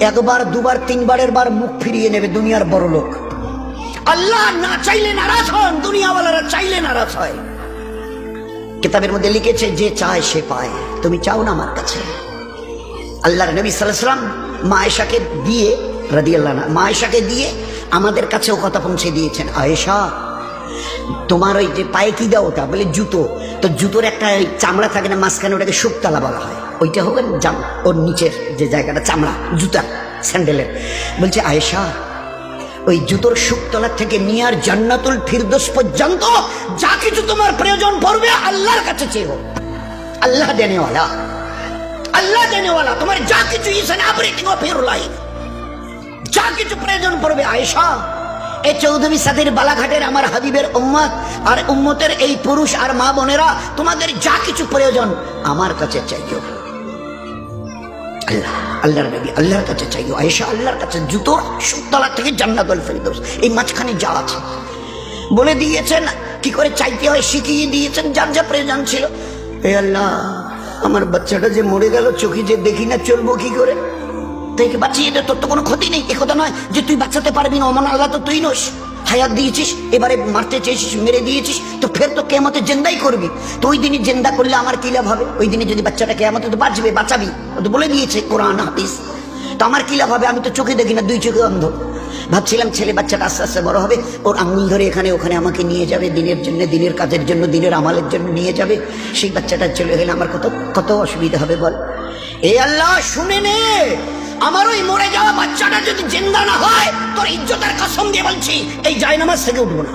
একবার দুবার তিনবারের বার মুখ ফিরিয়ে নেবে দুনিয়ার বড় লোক। আল্লাহ না চাইলে নারাজ হন, দুনিয়াওয়ালারা চাইলে নারাজ হয়। কিতাবের মধ্যে লিখেছে যে চায় সে পায়। তুমি চাও না আমার কাছে? আল্লাহর নবী সাল্লাল্লাহু আলাইহি ওয়াসাল্লাম মা আয়েশাকে দিয়ে রাদিয়াল্লাহু আনহা, মা আয়েশাকে দিয়ে আমাদের কাছেও কথা পৌঁছে দিয়েছেন। আয়েশা, তোমার ওই যে পায়ে কি দাও? ওটা বলে জুতো। তো জুতোর একটা চামড়া থাকে না মাঝখানে, ওটাকে শুকতলা বলা হয়। ওইটা হবে ওর নিচের যে জায়গাটা চামড়া, জুতা স্যান্ডেলের। বলছে আয়েশা, ওই জুতোর শুকতলা থেকে নিয়ে আর জান্নাতুল ফিরদৌস পর্যন্ত যা কিছু তোমার প্রয়োজন পড়বে আল্লাহর কাছে চেয়েও। আল্লাহ দেনেওয়ালা, আল্লাহ দেনেওয়ালা। তোমার যা কিছু is an everything of your life, যা কিছু প্রয়োজন পড়বে। আয়েশা, এই চৌধুরী সাদির বালাঘাটের আমার হাবিবের উম্মত আর উম্মতের এই পুরুষ আর মা বোনেরা, তোমাদের যা কিছু প্রয়োজন আমার কাছে চাইও। আল্লাহ, আল্লাহর নবী আল্লাহর কাছে চাইও। আয়েশা আল্লাহর কাছে, জুতোর শুকতলা থেকে জান্নাতুল ফিরদৌস, এই মাঝখানে যা আছে বলে দিয়েছেন। কি করে চাইতে হয় শিখিয়ে দিয়েছেন, যার যা প্রয়োজন ছিল। এ আল্লাহ, আমার বাচ্চাটা যে মরে গেল, চোখে যে দেখি না, চলবো কি করে? তাইকে বাঁচিয়ে দে, তোর তো কোনো ক্ষতি নেই। এ কথা নয় যে তুই বাঁচাতে পারবি না, ওমান আল্লাহ তো তুই নোস। হায়াত দিয়েছিস, এবারে মারতে চেয়েছিস, মেরে দিয়েছিস, তো ফের তো কেয়ামতে জিন্দাই করবি। তো ওই দিনই জিন্দা করলে আমার কি লাভ হবে? ওই দিনে যদি বাচ্চাটা কেয়ামতে তো বাঁচবে, বাঁচাবি, ও তো বলে দিয়েছে কোরআন হাদিস। তো আমার কি লাভ হবে? আমি তো চোখে দেখি না, দুই চোখে অন্ধ। ভাবছিলাম ছেলে বাচ্চাটা আস্তে আস্তে বড় হবে, ওর আঙুল ধরে এখানে ওখানে আমাকে নিয়ে যাবে, দিনের জন্য, দিনের কাজের জন্য, দিনের আমালের জন্য নিয়ে যাবে। সেই বাচ্চাটা চলে গেলে আমার কত কত অসুবিধা হবে বল। এ আল্লাহ, শুনে নে, আমার ওই মরে যাওয়া বাচ্চাটা যদি জিন্দা না হয়, তোর ইজ্জতের কসম দিয়ে বলছি, এই জায়নামাজ থেকে উঠবো না।